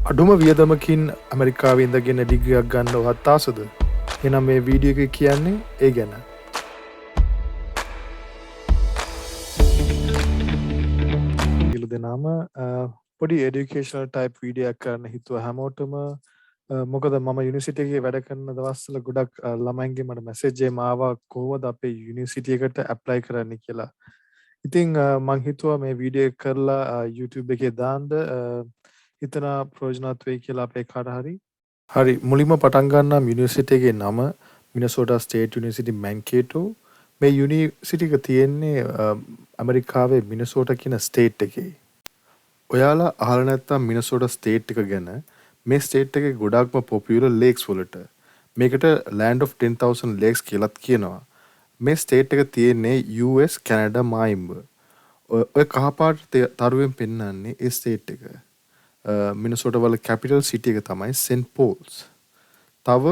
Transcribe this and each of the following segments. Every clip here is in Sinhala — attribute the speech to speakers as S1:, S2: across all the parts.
S1: අඩුම වියදමකින් ඇමරිකාවේ ඉඳගෙන ඩිග්‍රියක් ගන්න ඔහත් ආසද? එහෙනම් මේ වීඩියෝ එකේ කියන්නේ ඒ ගැන. සියලු දෙනාම පොඩි එඩියුකේෂනල් ටයිප් වීඩියෝ එකක් කරන්න හිතුවා හැමෝටම. මොකද මම යුනිවර්සිටි එකේ වැඩ කරන දවස්වල ගොඩක් ළමයින්ගේ මට මැසේජ් එකක් ආවා කොහොමද අපේ යුනිවර්සිටි එකට ඇප්ලයි කරන්න කියලා. ඉතින් මං හිතුවා මේ වීඩියෝ එක කරලා YouTube එකේ දාන්න හිතන ප්‍රයෝජනවත් වෙයි කියලා අපේ කාට හරි. හරි, මුලින්ම පටන් ගන්නම් යුනිවර්සිටි එකේ නම මිනසෝටා ස්ටේට් යුනිවර්සිටි මැන්කේටෝ. මේ යුනිවර්සිටි එක තියෙන්නේ ඇමරිකාවේ මිනසෝටා කියන ස්ටේට් එකේ. ඔයාලා අහලා නැත්නම් මිනසෝටා ස්ටේට් එක ගැන. මේ ස්ටේට් එකේ ගොඩාක්ම පොපියුලර් ලේක්ස් වලට. මේකට land of 10,000 lakes කියලාත් කියනවා. මේ ස්ටේට් එක තියෙන්නේ US කැනඩා මායිම්බ. ඔය කහපාට තරුවෙන් පෙන්වන්නේ ඒ ස්ටේට් එක. මිනසෝටා වල කැපිටල් සිටි එක තමයි සෙන්ට් පෝල්ස්. තව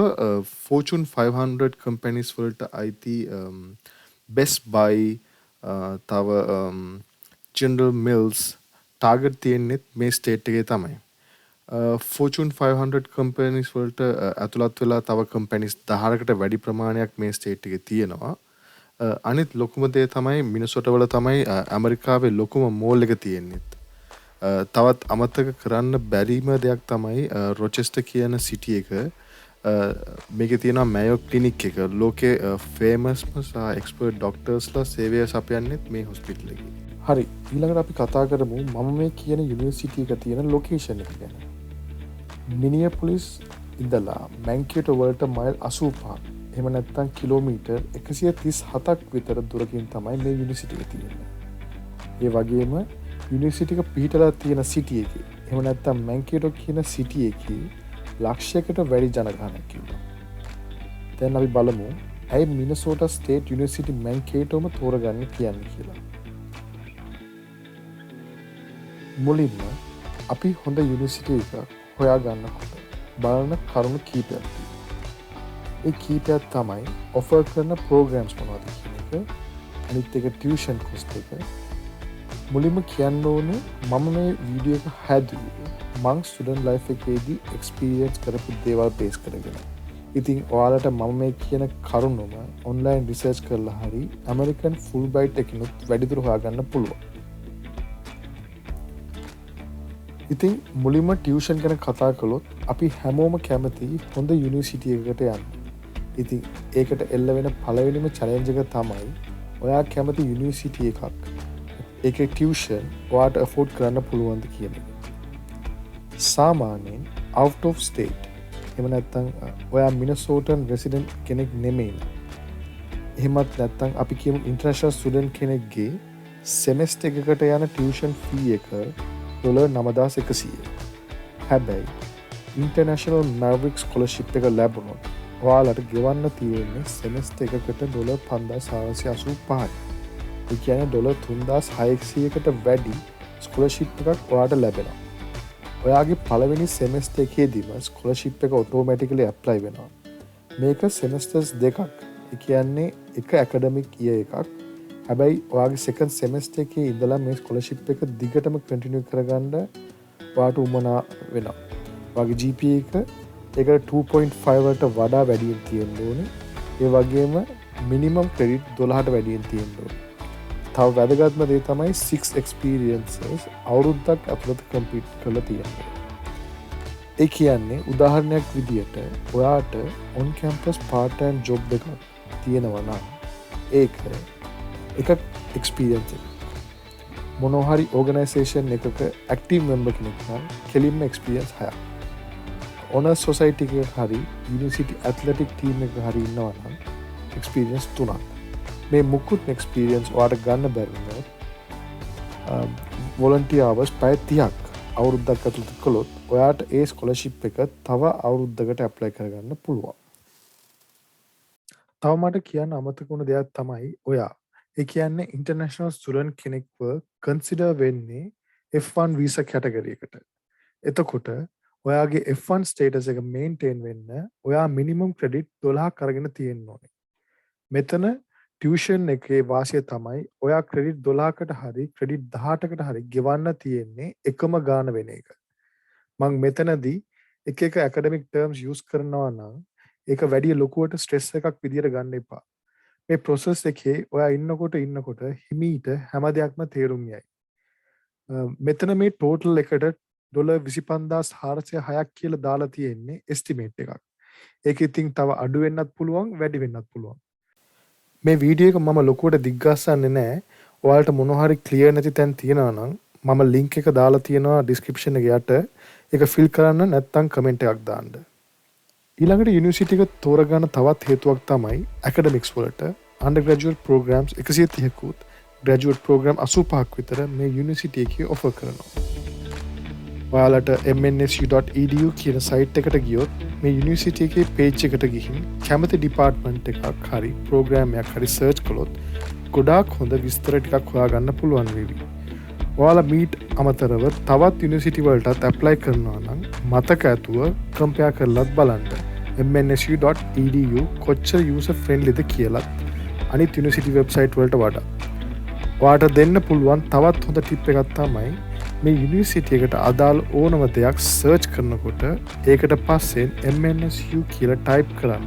S1: Fortune 500 කම්පැනිස් වලට අයිති Best Buy, තව General Mills, Target තියෙන්නේ මේ ස්ටේට් එකේ තමයි. Fortune 500 කම්පැනිස් වලට ඇතුළත් වෙලා තව කම්පැනිස් 10කට වැඩි ප්‍රමාණයක් මේ ස්ටේට් එකේ තියෙනවා. අනිත් ලොකුම දේ තමයි මිනසෝටා වල තමයි ඇමරිකාවේ ලොකුම මෝල් එක තියෙන්නේ. තවත් අමතක කරන්න බැරිම දෙයක් තමයි රොචෙස්ටර් කියන සිටි එක. මේකේ තියෙනවා මැයෝ ක්ලිනික් එක. ලෝකේ ෆේමස්ම සහ එක්ස්පර්ට් ඩොක්ටර්ස්ලා සේවය සපයන්නේ මේ හොස්පිටල් එකේ. හරි, ඊළඟට අපි කතා කරමු මම මේ කියන යුනිවර්සිටි එක තියෙන ලොකේෂන් එක ගැන. මිනියපොලිස් ඉඳලා මැන්කේටෝ වලට මයිල් 85ක්, එහෙම නැත්නම් කිලෝමීටර් 137ක් විතර දුරකින් තමයි මේ යුනිවර්සිටි එක තියෙන්නේ. ඒ වගේම යුනිවර්සිටි එක පිහිටලා තියෙන සිටි එකේ, එහෙම නැත්නම් මැන්කේටෝ කියන සිටි එකේ ලක්ෂයකට වැඩි ජනගහනයක් ඉන්නවා. දැන් අපි බලමු ඇයි මිනසෝටා ස්ටේට් යුනිවර්සිටි මැන්කේටෝම තෝරගන්න කියන්නේ කියලා. මුලින්ම අපි හොඳ යුනිවර්සිටි එකක් හොයාගන්නකොට බලන කරුණු කීපයක් තියෙනවා. ඒ කීපයක් තමයි ඔෆර් කරන ප්‍රෝග්‍රෑම්ස් මොනවද කියන එක, අනිත් එක ටියුෂන් කොස්ට් එක. මුලින්ම කියන්න ඕනේ මම මේ වීඩියෝ එක හැදුවේ මං ස්ටුඩන්ට් ලයිෆ් එකේදී එක්ස්පීරියන්ස් කරපු දේවල් බේස් කරගෙන. ඉතින් ඔයාලට මම මේ කියන කරුණුම ඔන්ලයින් රිසර්ච් කරලා හරි ඇමරිකන් ෆුල්බ්‍රයිට් එකකිනුත් වැඩිදුර හොයාගන්න පුළුවන්. ඉතින් මුලින්ම ටියුෂන් ගැන කතා කළොත් අපි හැමෝම කැමති හොඳ යුනිවර්සිටි එකකට යන්න. ඉතින් ඒකට එල්ල වෙන පළවෙනිම චැලෙන්ජ් එක තමයි ඔයා කැමති යුනිවර්සිටි එකක් ඒකේ ටියුෂන් ඔයාට අෆෝඩ් කරන්න පුළුවන්ද කියන එක. සාමාන්‍යයෙන් out of state, එහෙම නැත්නම් ඔයා මිනසෝටන් රෙසිඩන්ට් කෙනෙක් නෙමෙයි. එහෙමත් නැත්නම් අපි කියමු ඉන්ටර්නැෂනල් ස්ටුඩන්ට් කෙනෙක්ගේ සෙමෙස්ටර් එකකට යන ටියුෂන් ෆී එක $9,100. හැබැයි ඉන්ටර්නැෂනල් මැවරික් ස්කෝලර්ෂිප් එක ලැබුණොත් ඔයාලට ගෙවන්න තියෙන්නේ සෙමෙස්ටර් එකකට $5,485. ඒ කියන්නේ $3,600කට වැඩි ස්කෝලර්ෂිප් එකක් ඔයාට ලැබෙනවා. ඔයාගේ පළවෙනි සෙමෙස්ටර් එකේදීම ස්කෝලර්ෂිප් එක ඔටෝමැටිකලි ඇප්ලයි වෙනවා. මේක සෙමෙස්ටර්ස් දෙකක්. ඒ කියන්නේ එක ඇකඩමික් ඉයර් එකක්. හැබැයි ඔයාගේ සෙකන්ඩ් සෙමෙස්ටර් එකේ ඉඳලා මේ ස්කෝලර්ෂිප් එක දිගටම කන්ටිනියු කරගන්න ඔයාට උවමනා වෙනවා. ඔයාගේ GPA එක ඒකට 2.5 වලට වඩා වැඩියෙන් තියෙන්න ඕනේ. ඒ වගේම මිනිමම් ක්‍රෙඩිට් 12ට වැඩියෙන් තියෙන්න ඕනේ. තව වැදගත්ම දේ තමයි 6 experiences අවුරුද්දක් ඇතුළත කම්ප්ලීට් කරලා තියෙනවා. ඒ කියන්නේ උදාහරණයක් විදියට ඔයාට on campus part time job එකක් තියෙනවා නම් ඒක එක එක්ස්පීරියන්ස් එක. මොනවා හරි ඕගනයිසේෂන් එකක ඇක්ටිව් මෙම්බර් කෙනෙක් නම් කෙලින්ම එක්ස්පීරියන්ස් 6ක්. ඕනර්ස් සොසයිටි එකක හරි යුනිවර්සිටි ඇත්ලටික් ටීම් එකක හරි ඉන්නවා නම් එක්ස්පීරියන්ස් 3ක්. මේ මුකුත් එක්ස්පීරියන්ස් ඔයාට ගන්න බැරි වුණොත් වොලන්ටියර් අවර්ස් පැය 30ක් අවුරුද්දක් ඇතුළත කළොත් ඔයාට ඒ ස්කෝලර්ෂිප් එක තව අවුරුද්දකට ඇප්ලයි කරගන්න පුළුවන්. තව මට කියන්න අමතක වුණ දෙයක් තමයි ඔයා. ඒ කියන්නේ ඉන්ටර්නැෂනල් ස්ටුඩන්ට් කෙනෙක්ව කන්සිඩර් වෙන්නේ F1 වීසා කැටගරි එකට. එතකොට ඔයාගේ F1 ස්ටේටස් එක මේන්ටේන් වෙන්න ඔයා මිනිමම් ක්‍රෙඩිට් 12ක් අරගෙන තියෙන්න ඕනේ. මෙතන ටියුෂන් එකේ වාසිය තමයි ඔයා ක්‍රෙඩිට් 12කට හරි ක්‍රෙඩිට් 18කට හරි ගෙවන්න තියෙන්නේ එකම ගාන වෙන එක. මම මෙතනදී එක එක academic terms use කරනවා නම් ඒක වැඩි ලොකුවට stress එකක් විදියට ගන්න එපා. මේ process එකේ ඔයා ඉන්නකොට හිමීට හැම දෙයක්ම තේරුම් යයි. මෙතන මේ total එකට $25,406ක් කියලා දාලා තියෙන්නේ estimate එකක්. ඒක ඉතින් තව අඩු වෙන්නත් පුළුවන් වැඩි වෙන්නත් පුළුවන්. මේ වීඩියෝ එක මම ලොකුවට දිග්ගස්සන්නේ නැහැ. ඔයාලට මොනවා හරි ක්ලියර් නැති තැන් තියෙනවා නම් මම ලින්ක් එක දාලා තියෙනවා description එක යට. ඒක fill කරන්න නැත්නම් comment එකක් දාන්න. ඊළඟට යුනිවර්සිටි එක තෝරගන්න තවත් හේතුවක් තමයි academics වලට undergraduate programs 130කුත් graduate program 85ක් විතර මේ යුනිවර්සිටි එකේ offer කරනවා. ඔයාලට mnsu.edu කියන site එකට ගියොත් මේ යුනිවර්සිටි එකේ page එකට ගිහින් කැමති department එකක් හරි program එකක් හරි search කළොත් ගොඩාක් හොඳ විස්තර ටිකක් හොයාගන්න පුළුවන් වෙවි. ඔයාලා මීට අමතරව තවත් යුනිවර්සිටි වලටත් apply කරනවා නම් මතක ඇතුව compare කරලත් බලන්න. mnsu.edu කොච්චර user friendlyද කියලත් අනිත් යුනිවර්සිටි website වලට වඩා. ඔයාට දෙන්න පුළුවන් තවත් හොඳ tip එකක් තමයි මේ යුනිවර්සිටි එකට අදාළ ඕනම දෙයක් සර්ච් කරනකොට ඒකට පස්සෙන් MNSU කියලා ටයිප් කරන්න.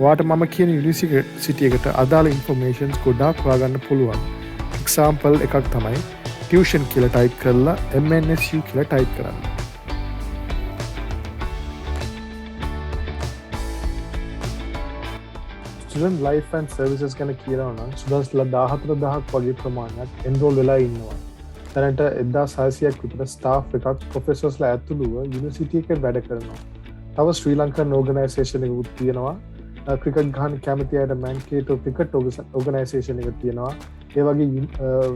S1: ඔයාට මම කියන යුනිවර්සිටි එකට අදාළ ඉන්ෆර්මේෂන්ස් ගොඩාක් හොයාගන්න පුළුවන්. එක්සැම්පල් එකක් තමයි ටියුෂන් කියලා ටයිප් කරලා MNSU කියලා ටයිප් කරන්න. ස්ටුඩන්ට් ලයිෆ් ඇන්ඩ් සර්විසස් ගැන කියනවා නම් ස්ටුඩන්ට්ස්ලා 14000ක් වගේ ප්‍රමාණයක් එන්රෝල් වෙලා ඉන්නවා. දැනට 1600ක් විතර ස්ටාෆ් එකක් ප්‍රොෆෙසර්ස්ලා ඇතුළුව යුනිවර්සිටි එකේ වැඩ කරනවා. තව ශ්‍රී ලංකන් ඕගනයිසේෂන් එකකුත් තියෙනවා. ක්‍රිකට් ගහන්න කැමති අයට Mankato ක්‍රිකට් ඕගනයිසේෂන් එක තියෙනවා. ඒ වගේ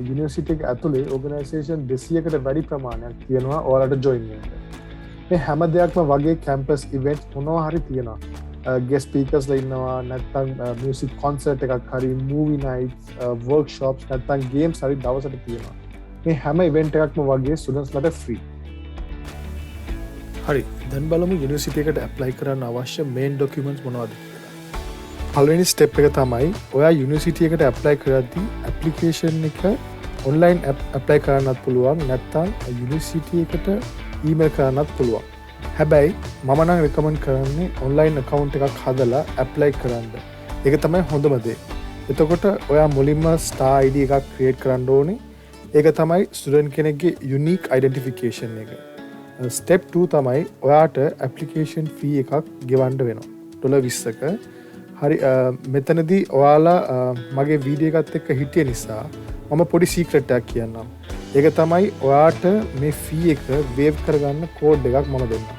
S1: යුනිවර්සිටි එක ඇතුලේ ඕගනයිසේෂන් 200කට වැඩි ප්‍රමාණයක් තියෙනවා ඔයාලට ජොයින් වෙන්න. මේ හැම දෙයක්ම වගේ කැම්පස් ඉවෙන්ට්ස් මොනවා හරි තියෙනවා. guest speakersලා ඉන්නවා නැත්නම් music concert එකක් හරි movie nights workshops නැත්නම් games හරි දවසට තියෙනවා. මේ හැම ඉවෙන්ට් එකක්ම වගේ ස්ටුඩන්ට්ස්ලාට ෆ්‍රී. හරි දැන් බලමු යුනිවර්සිටි එකට ඇප්ලයි කරන්න අවශ්‍ය මේන් ඩොකියුමන්ට්ස් මොනවද කියලා. පළවෙනි ස්ටෙප් එක තමයි ඔයා යුනිවර්සිටි එකට ඇප්ලයි කරද්දී ඇප්ලිකේෂන් එක ඔන්ලයින් ඇප්ලයි කරන්නත් පුළුවන් නැත්නම් යුනිවර්සිටි එකට ඊමේල් කරන්නත් පුළුවන්. හැබැයි මම නම් රෙකමන්ඩ් කරන්නේ ඔන්ලයින් account එකක් හදලා ඇප්ලයි කරන්න. ඒක තමයි හොඳම දේ. එතකොට ඔයා මුලින්ම star ID එකක් create කරන්න ඕනේ. ඒක තමයි ස්ටුඩන්ට් කෙනෙක්ගේ unique identification එක. step 2 තමයි ඔයාට application fee එකක් ගෙවන්න වෙනවා. $20ක. හරි මෙතනදී ඔයාලා මගේ වීඩියෝ එකත් එක්ක හිටිය නිසා මම පොඩි secret එකක් කියන්නම්. ඒක තමයි ඔයාට මේ fee එක waive කරගන්න code එකක් මම දෙන්නම්.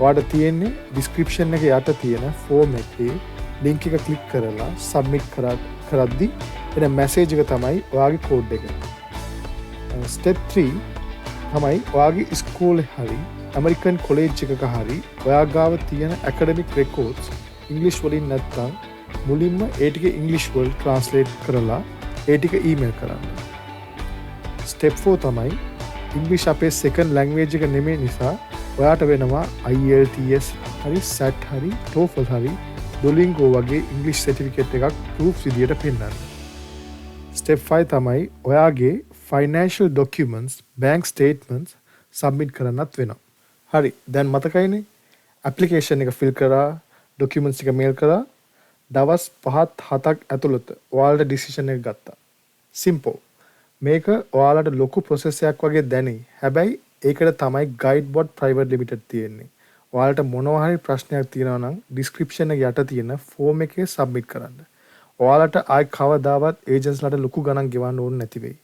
S1: ඔයාට තියෙන්නේ description එක යට තියෙන form එකේ link එක click කරලා submit කරද්දී එන message එක තමයි ඔයාගේ code එක. step 3 තමයි ඔයාගේ ස්කූල් හරි ඇමරිකන් කොලේජ් එකක හරි ඔයා ගාව තියෙන academic records ඉංග්‍රීසි වලින් නැත්නම් මුලින්ම ඒ ටික ඉංග්‍රීසි වලට translate කරලා ඒ ටික email කරන්න. step 4 තමයි ඉංග්‍රීසි අපේ second language එක නෙමෙයි නිසා ඔයාට වෙනවා IELTS හරි SAT හරි TOEFL හරි Duolingo වගේ ඉංග්‍රීසි certificate එකක් proof විදියට පෙන්නන්න. step 5 තමයි ඔයාගේ financial documents bank statements submit කරන්නත් වෙනවා. හරි දැන් මතකයිනේ application එක fill කරා documents එක mail කරා දවස් 5-7ක් ඇතුළත ඔයාලට decision එක ගත්තා. simple. මේක ඔයාලට ලොකු process එකක් වගේ දැනේ. හැබැයි ඒකට තමයි Guidebot Private Limited තියෙන්නේ. ඔයාලට මොනවා හරි ප්‍රශ්නයක් තියෙනවා නම් description එක යට තියෙන form එකේ submit කරන්න. ඔයාලට ආයි කවදාවත් agents-ලාට ලොකු ගණන් ගෙවන්න ඕනේ නැති වෙයි.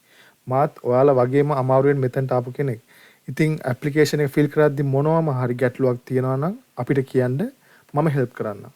S1: මාත් ඔයාලා වගේම අමාරුවෙන් මෙතනට ආපු කෙනෙක්. ඉතින් application එක fill කරද්දි මොනවාම හරි ගැටලුවක් තියෙනවා නම් අපිට කියන්න මම help කරන්නම්.